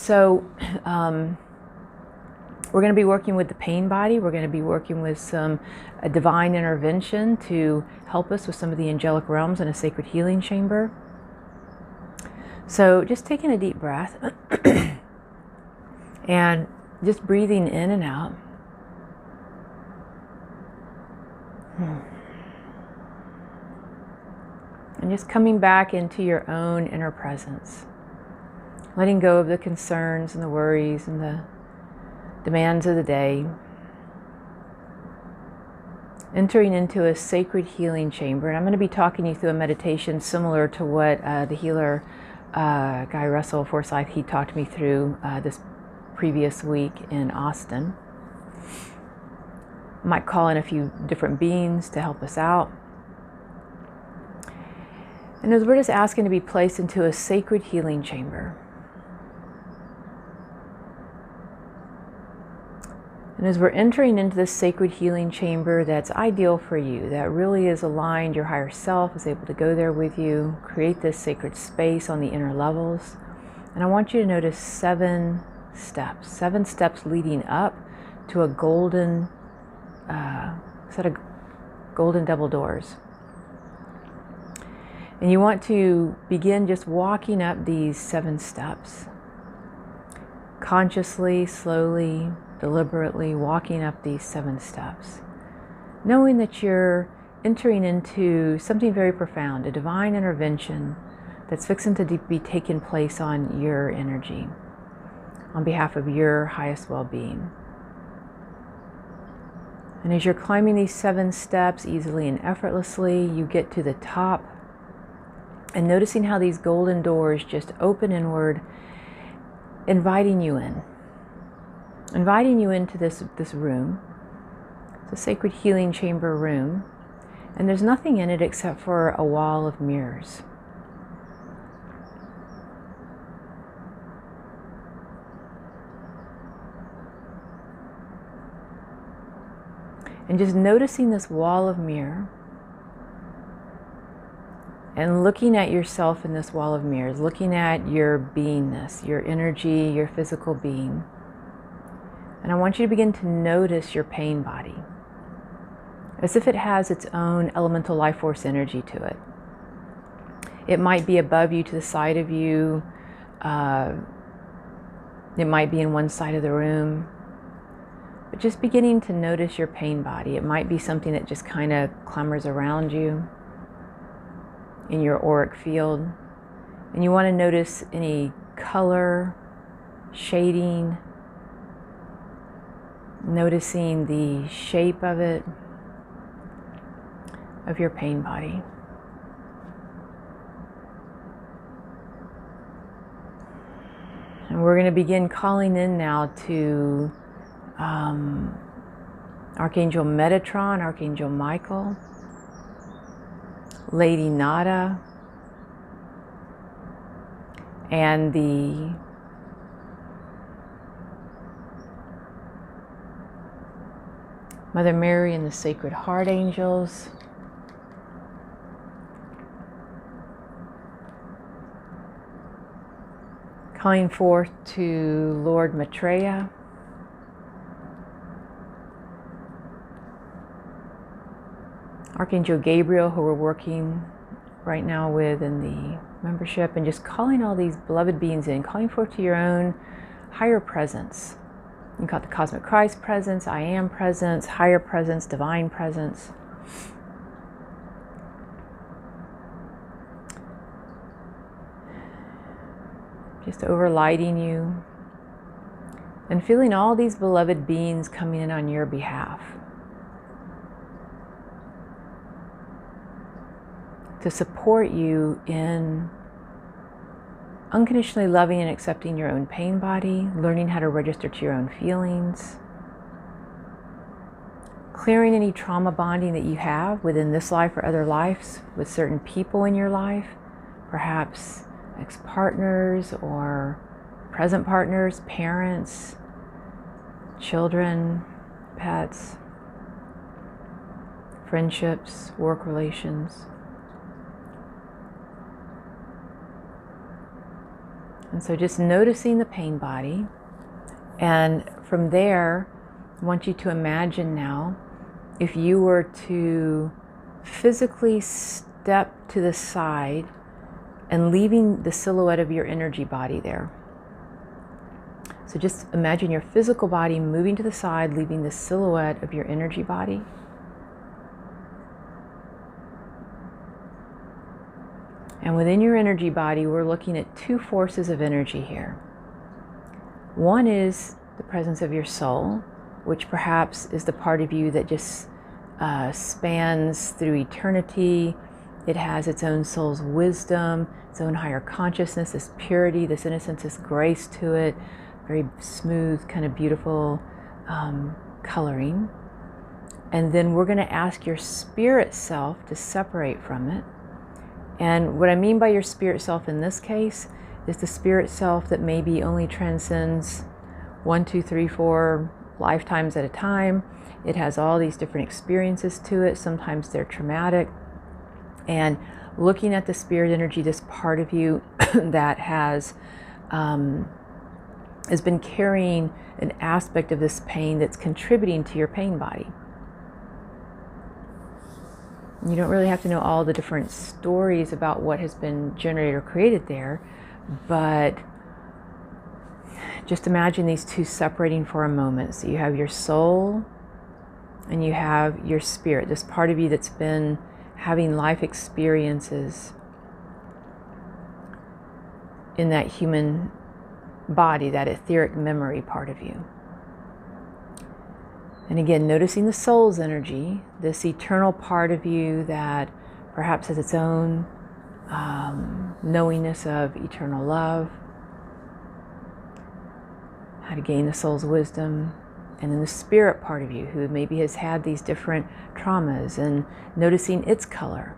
So we're going to be working with the pain body. We're going to be working with some divine intervention to help us with some of the angelic realms in a sacred healing chamber. So just taking a deep breath and just breathing in and out. And just coming back into your own inner presence. Letting go of the concerns and the worries and the demands of the day. Entering into a sacred healing chamber. And I'm going to be talking you through a meditation similar to what the healer Guy Russell Forsyth, he talked me through this previous week in Austin. Might call in a few different beings to help us out. And as we're just asking to be placed into a sacred healing chamber. And as we're entering into this sacred healing chamber that's ideal for you, that really is aligned, your higher self is able to go there with you, create this sacred space on the inner levels. And I want you to notice 7 steps leading up to a golden set of golden double doors. And you want to begin just walking up these 7 steps. Consciously, slowly, deliberately walking up these 7 steps. Knowing that you're entering into something very profound, a divine intervention that's fixing to be taking place on your energy, on behalf of your highest well-being. And as you're climbing these 7 steps easily and effortlessly, you get to the top and noticing how these golden doors just open inward, inviting you in. Inviting you into this room. It's a sacred healing chamber room. And there's nothing in it except for a wall of mirrors. And just noticing this wall of mirror and looking at yourself in this wall of mirrors, looking at your beingness, your energy, your physical being. And I want you to begin to notice your pain body as if it has its own elemental life force energy to it. It might be above you, to the side of you. It might be in one side of the room. But just beginning to notice your pain body. It might be something that just kind of clambers around you in your auric field. And you want to notice any color, shading, noticing the shape of it, of your pain body. And we're going to begin calling in now to Archangel Metatron, Archangel Michael, Lady Nada, and the Mother Mary and the Sacred Heart Angels. Calling forth to Lord Maitreya. Archangel Gabriel, who we're working right now with in the membership, and just calling all these beloved beings in, calling forth to your own higher presence. You got the Cosmic Christ presence, I Am presence, higher presence, divine presence. Just overlighting you and feeling all these beloved beings coming in on your behalf to support you in unconditionally loving and accepting your own pain body, learning how to register to your own feelings, clearing any trauma bonding that you have within this life or other lives with certain people in your life, perhaps ex-partners or present partners, parents, children, pets, friendships, work relations. And so just noticing the pain body. And from there, I want you to imagine now, if you were to physically step to the side and leaving the silhouette of your energy body there. So just imagine your physical body moving to the side, leaving the silhouette of your energy body. And within your energy body, we're looking at two forces of energy here. One is the presence of your soul, which perhaps is the part of you that just spans through eternity. It has its own soul's wisdom, its own higher consciousness, this purity, this innocence, this grace to it, very smooth, kind of beautiful coloring. And then we're going to ask your spirit self to separate from it. And what I mean by your spirit self in this case is the spirit self that maybe only transcends 1, 2, 3, 4 lifetimes at a time. It has all these different experiences to it. Sometimes they're traumatic. And looking at the spirit energy, this part of you that has been carrying an aspect of this pain that's contributing to your pain body. You don't really have to know all the different stories about what has been generated or created there, but just imagine these two separating for a moment. So you have your soul and you have your spirit, this part of you that's been having life experiences in that human body, that etheric memory part of you. And again, noticing the soul's energy, this eternal part of you that perhaps has its own knowingness of eternal love, how to gain the soul's wisdom, and then the spirit part of you who maybe has had these different traumas, and noticing its color,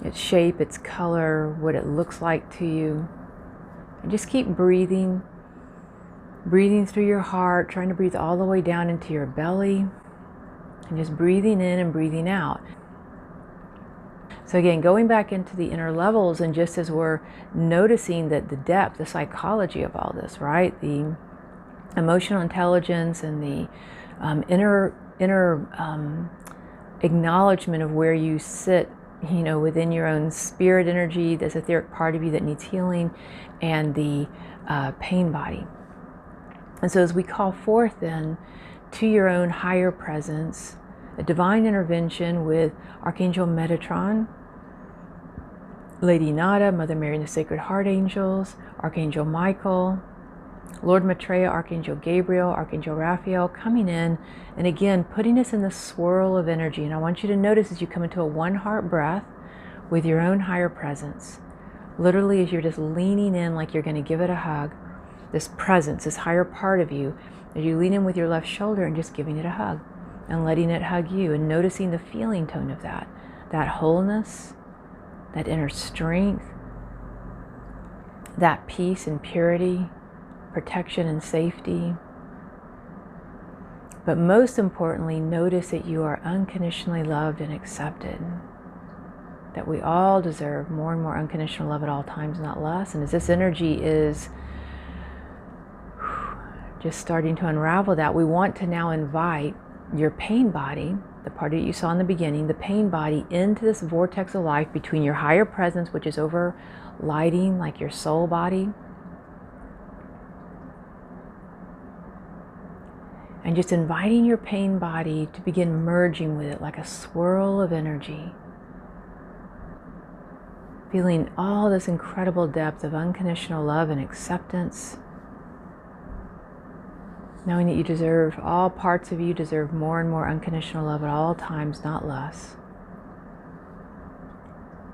its shape, its color, what it looks like to you. And just keep breathing through your heart, trying to breathe all the way down into your belly, and just breathing in and breathing out. So again, going back into the inner levels, and just as we're noticing that the depth, the psychology of all this, right? The emotional intelligence and the inner acknowledgement of where you sit, within your own spirit energy, this etheric part of you that needs healing, and the pain body. And so as we call forth then to your own higher presence, a divine intervention with Archangel Metatron, Lady Nada, Mother Mary and the Sacred Heart Angels, Archangel Michael, Lord Maitreya, Archangel Gabriel, Archangel Raphael, coming in and again putting us in the swirl of energy. And I want you to notice as you come into a one heart breath with your own higher presence, literally as you're just leaning in like you're going to give it a hug, this presence, this higher part of you, as you lean in with your left shoulder and just giving it a hug and letting it hug you, and noticing the feeling tone of that wholeness, that inner strength, that peace and purity, protection and safety. But most importantly, notice that you are unconditionally loved and accepted, that we all deserve more and more unconditional love at all times, not less. And as this energy is just starting to unravel that, we want to now invite your pain body, the part that you saw in the beginning, the pain body, into this vortex of life between your higher presence, which is over lighting like your soul body, and just inviting your pain body to begin merging with it like a swirl of energy, feeling all this incredible depth of unconditional love and acceptance, knowing that you deserve, all parts of you deserve more and more unconditional love at all times, not less.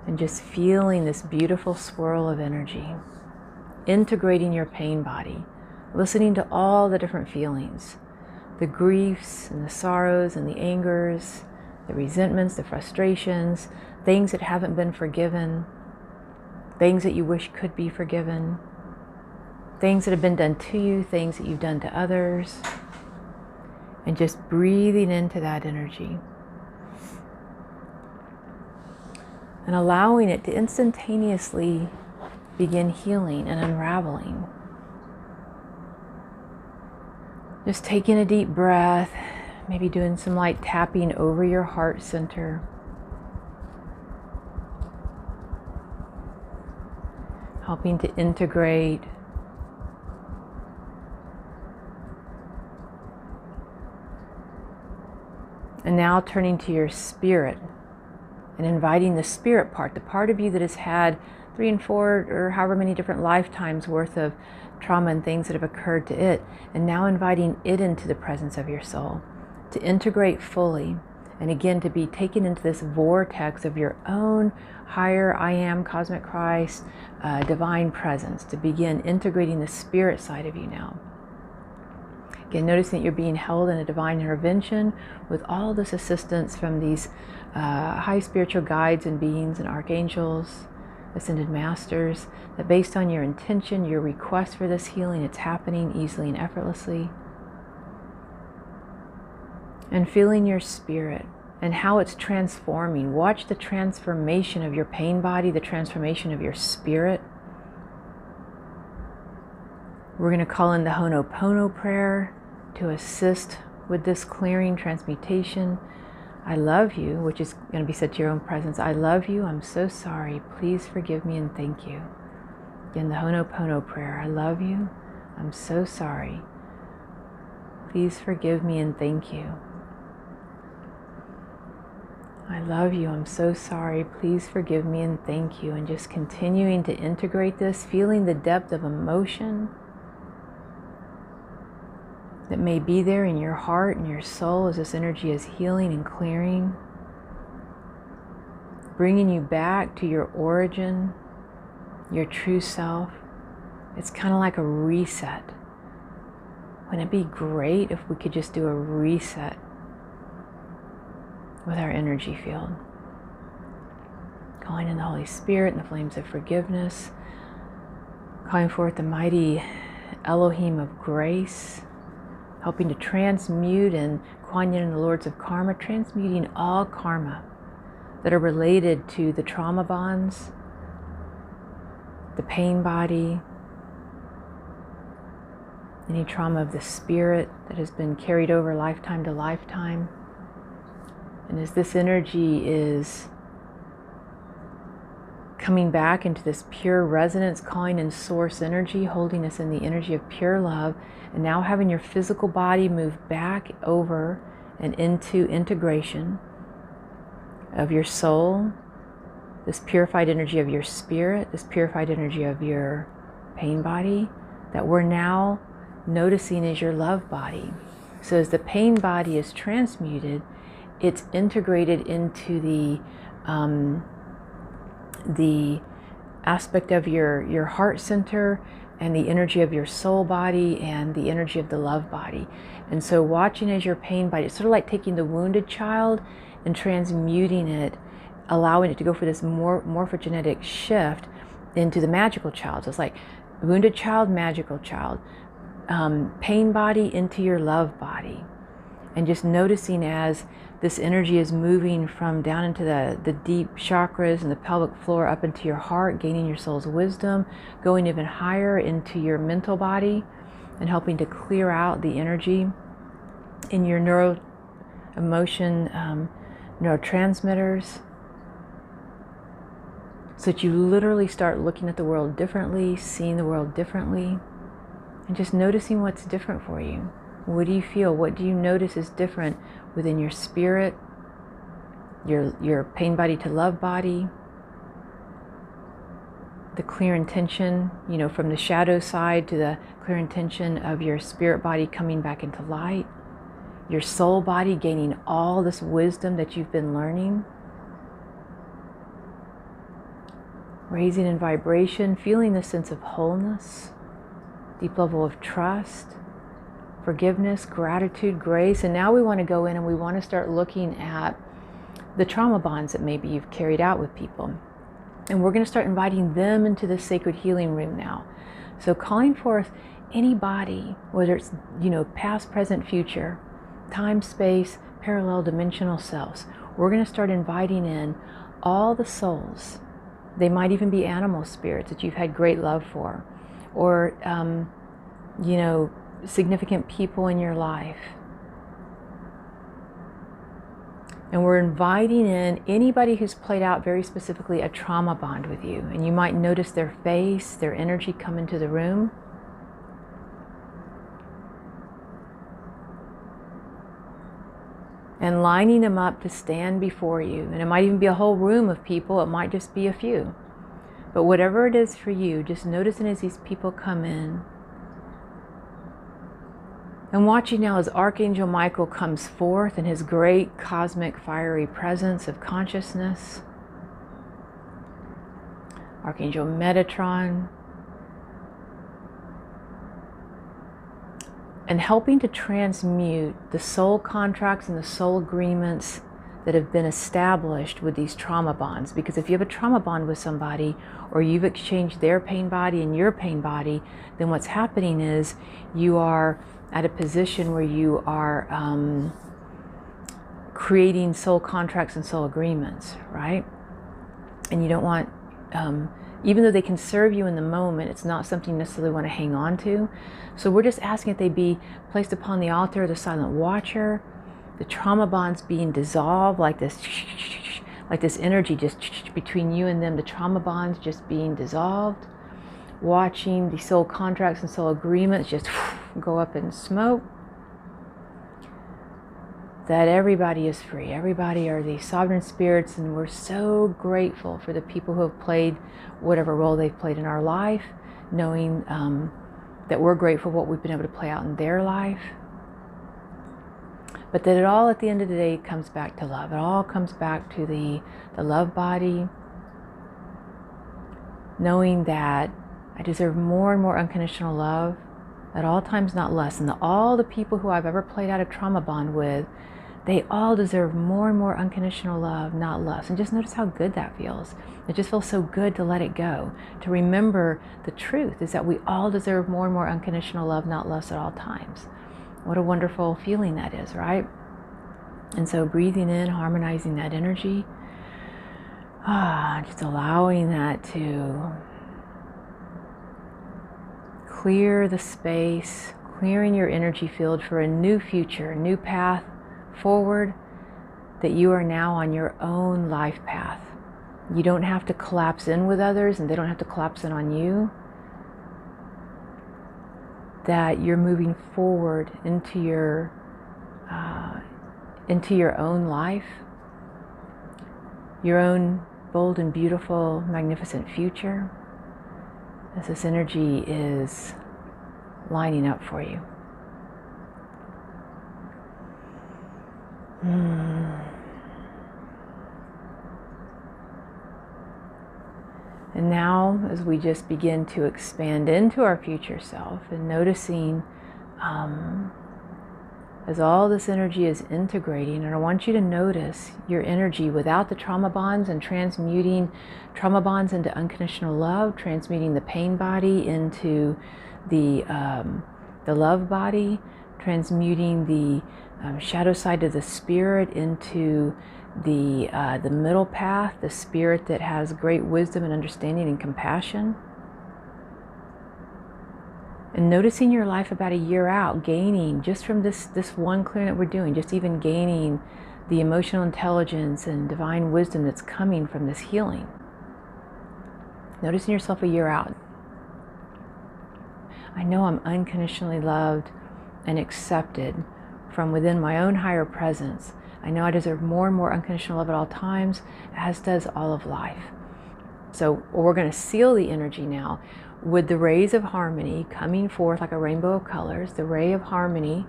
And just feeling this beautiful swirl of energy, integrating your pain body, listening to all the different feelings, the griefs and the sorrows and the angers, the resentments, the frustrations, things that haven't been forgiven, things that you wish could be forgiven, things that have been done to you, things that you've done to others, and just breathing into that energy and allowing it to instantaneously begin healing and unraveling. Just taking a deep breath, maybe doing some light tapping over your heart center. Helping to integrate. And now turning to your spirit and inviting the spirit part, the part of you that has had 3 and 4 or however many different lifetimes worth of trauma and things that have occurred to it, and now inviting it into the presence of your soul to integrate fully, and again to be taken into this vortex of your own higher I am, cosmic Christ, divine presence, to begin integrating the spirit side of you now. Again, noticing that you're being held in a divine intervention with all this assistance from these high spiritual guides and beings and archangels, ascended masters, that based on your intention, your request for this healing, it's happening easily and effortlessly. And feeling your spirit and how it's transforming. Watch the transformation of your pain body, the transformation of your spirit. We're going to call in the Ho'oponopono prayer to assist with this clearing, transmutation. I love you, which is going to be said to your own presence. I love you. I'm so sorry. Please forgive me and thank you. Again, the Ho'oponopono prayer. I love you. I'm so sorry. Please forgive me and thank you. I love you. I'm so sorry. Please forgive me and thank you. And just continuing to integrate this, feeling the depth of emotion that may be there in your heart and your soul as this energy is healing and clearing, bringing you back to your origin, your true self. It's kind of like a reset. Wouldn't it be great if we could just do a reset with our energy field? Calling in the Holy Spirit and the flames of forgiveness, calling forth the mighty Elohim of grace, helping to transmute, and Kuan Yin and the Lords of Karma, transmuting all karma that are related to the trauma bonds, the pain body, any trauma of the spirit that has been carried over lifetime to lifetime. And as this energy is coming back into this pure resonance, calling in source energy, holding us in the energy of pure love, and now having your physical body move back over and into integration of your soul, this purified energy of your spirit, this purified energy of your pain body, that we're now noticing is your love body. So as the pain body is transmuted, it's integrated into the aspect of your heart center and the energy of your soul body and the energy of the love body. And so watching as your pain body, it's sort of like taking the wounded child and transmuting it, allowing it to go for this morphogenetic shift into the magical child. So it's like wounded child, magical child, pain body into your love body. And just noticing as this energy is moving from down into the deep chakras and the pelvic floor up into your heart, gaining your soul's wisdom, going even higher into your mental body and helping to clear out the energy in your neurotransmitters, so that you literally start looking at the world differently, seeing the world differently, and just noticing what's different for you. What do you feel? What do you notice is different within your spirit, your pain body to love body, the clear intention, from the shadow side to the clear intention of your spirit body coming back into light, your soul body gaining all this wisdom that you've been learning, raising in vibration, feeling the sense of wholeness, deep level of trust, forgiveness, gratitude, grace. And now we want to go in and we want to start looking at the trauma bonds that maybe you've carried out with people. And we're going to start inviting them into the sacred healing room now. So calling forth anybody, whether it's, past, present, future, time, space, parallel dimensional selves. We're going to start inviting in all the souls They might even be animal spirits that you've had great love for, or, you know, significant people in your life. And we're inviting in anybody who's played out very specifically a trauma bond with you. And you might notice their face, their energy come into the room. And lining them up to stand before you. And it might even be a whole room of people. It might just be a few. But whatever it is for you, just noticing as these people come in. And watching now as Archangel Michael comes forth in his great cosmic fiery presence of consciousness. Archangel Metatron. And helping to transmute the soul contracts and the soul agreements that have been established with these trauma bonds. Because if you have a trauma bond with somebody, or you've exchanged their pain body and your pain body, then what's happening is you are at a position where you are creating soul contracts and soul agreements, right? And you don't want, even though they can serve you in the moment, it's not something you necessarily want to hang on to. So we're just asking that they be placed upon the altar of the silent watcher, the trauma bonds being dissolved, like this energy just between you and them, the trauma bonds just being dissolved. Watching the soul contracts and soul agreements just go up in smoke. That everybody is free. Everybody are these sovereign spirits, and we're so grateful for the people who have played whatever role they've played in our life, knowing that we're grateful for what we've been able to play out in their life. But that it all, at the end of the day, comes back to love. It all comes back to the love body, knowing that I deserve more and more unconditional love at all times, not less. And all the people who I've ever played out a trauma bond with, they all deserve more and more unconditional love, not less. And just notice how good that feels. It just feels so good to let it go. To remember the truth is that we all deserve more and more unconditional love, not less at all times. What a wonderful feeling that is, right? And so breathing in, harmonizing that energy, just allowing that to clear the space, clearing your energy field for a new future, a new path forward, that you are now on your own life path. You don't have to collapse in with others, and they don't have to collapse in on you. That you're moving forward into your own life, your own bold and beautiful, magnificent future, as this energy is lining up for you. And now, as we just begin to expand into our future self and noticing as all this energy is integrating, and I want you to notice your energy without the trauma bonds, and transmuting trauma bonds into unconditional love, transmuting the pain body into the love body, transmuting the shadow side of the spirit into the middle path, the spirit that has great wisdom and understanding and compassion. And noticing your life about a year out, gaining just from this one clearing that we're doing, just even gaining the emotional intelligence and divine wisdom that's coming from this healing. Noticing yourself a year out. I know I'm unconditionally loved and accepted from within my own higher presence. I know I deserve more and more unconditional love at all times, as does all of life. So we're going to seal the energy now with the rays of harmony coming forth like a rainbow of colors, the ray of harmony,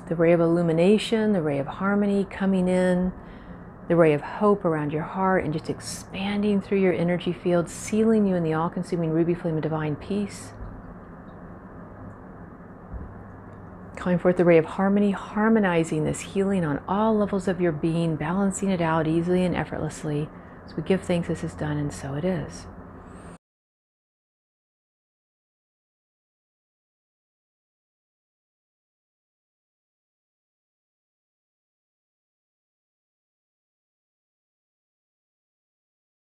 the ray of illumination, the ray of harmony coming in, the ray of hope around your heart, and just expanding through your energy field, sealing you in the all-consuming ruby flame of divine peace. Calling forth the ray of harmony, harmonizing this healing on all levels of your being, balancing it out easily and effortlessly. So we give thanks this is done, and so it is.